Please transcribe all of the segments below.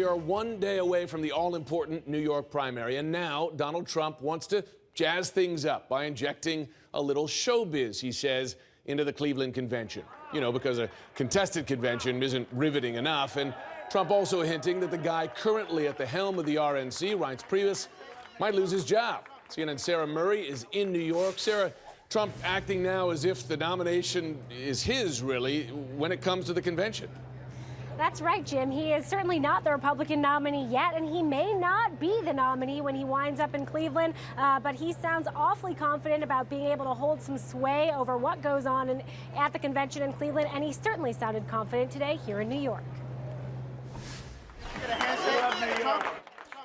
we are one day away from the all-important New York primary, and now Donald Trump wants to jazz things up by injecting a little showbiz, he says, into the Cleveland convention. You know, because a contested convention isn't riveting enough, and Trump also hinting that the guy currently at the helm of the RNC, Reince Priebus, might lose his job. CNN's Sarah Murray is in New York. Sarah, Trump acting now as if the nomination is his, really, when it comes to the convention. That's right, Jim. He is certainly not the Republican nominee yet, and he may not be the nominee when he winds up in Cleveland, but he sounds awfully confident about being able to hold some sway over what goes on at the convention in Cleveland, and he certainly sounded confident today here in New York.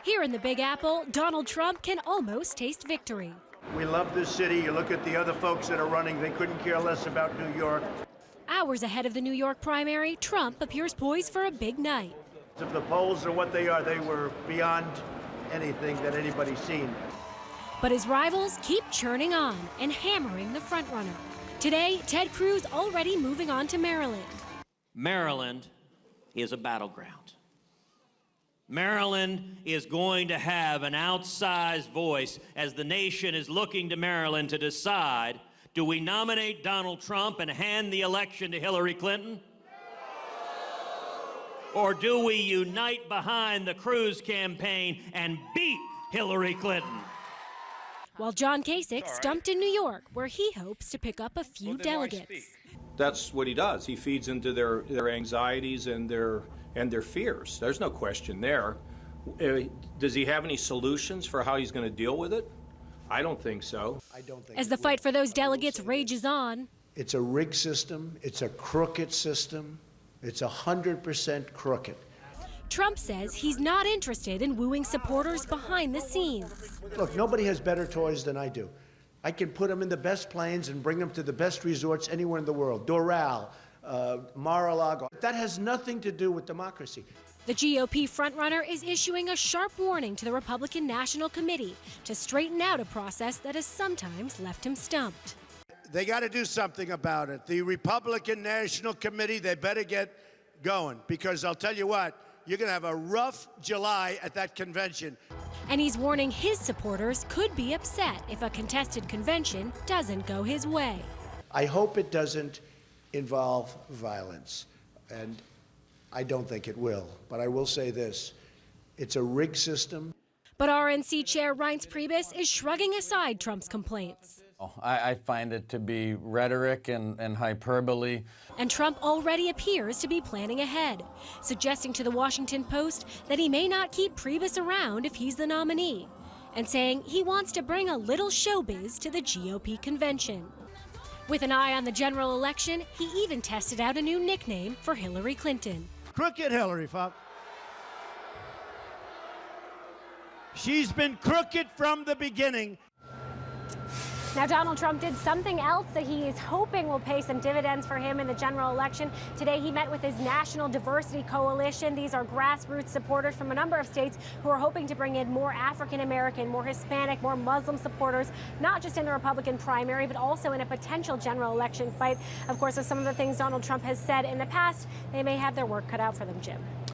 Here in the Big Apple, Donald Trump can almost taste victory. We love this city. You look at the other folks that are running, they couldn't care less about New York. Hours ahead of the New York primary, Trump appears poised for a big night. If the polls are what they are, they were beyond anything that anybody's seen. But his rivals keep churning on and hammering the frontrunner. Today, Ted Cruz already moving on to Maryland. Maryland is a battleground. Maryland is going to have an outsized voice as the nation is looking to Maryland to decide, do we nominate Donald Trump and hand the election to Hillary Clinton? Or do we unite behind the Cruz campaign and beat Hillary Clinton? While John Kasich stumped in New York, where he hopes to pick up a few delegates. That's what he does. He feeds into their anxieties and their fears. There's no question there. Does he have any solutions for how he's going to deal with it? I don't think so. As the fight for those delegates rages on. It's a rigged system. It's a crooked system. It's 100% crooked. Trump says he's not interested in wooing supporters behind the scenes. Look, nobody has better toys than I do. I can put them in the best planes and bring them to the best resorts anywhere in the world. Doral, Mar-a-Lago. That has nothing to do with democracy. The GOP frontrunner is issuing a sharp warning to the Republican National Committee to straighten out a process that has sometimes left him stumped. They got to do something about it. The Republican National Committee, they better get going, because I'll tell you what, you're going to have a rough July at that convention. And he's warning his supporters could be upset if a contested convention doesn't go his way. I hope it doesn't involve violence, and I don't think it will. But I will say this, it's a rigged system. But RNC Chair Reince Priebus is shrugging aside Trump's complaints. I find it to be rhetoric and hyperbole. And Trump already appears to be planning ahead, suggesting to the Washington Post that he may not keep Priebus around if he's the nominee, and saying he wants to bring a little showbiz to the GOP convention. With an eye on the general election, he even tested out a new nickname for Hillary Clinton. Crooked Hillary, folks. She's been crooked from the beginning. Now, Donald Trump did something else that he is hoping will pay some dividends for him in the general election. Today, he met with his National Diversity Coalition. These are grassroots supporters from a number of states who are hoping to bring in more African American, more Hispanic, more Muslim supporters, not just in the Republican primary, but also in a potential general election fight. Of course, with some of the things Donald Trump has said in the past, they may have their work cut out for them, Jim.